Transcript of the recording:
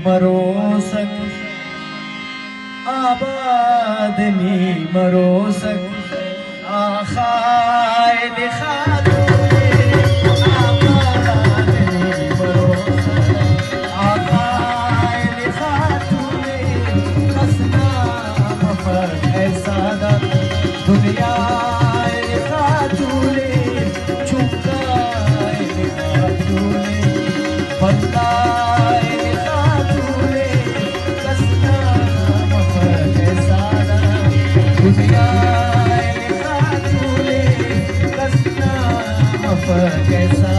मरोसक आबादनी मरोसक आखाए दिखा दुनिया खातूने चुकाए खातूने बंदाए खातूने कसना मफर सादा दुनिया खातूने कसना मफर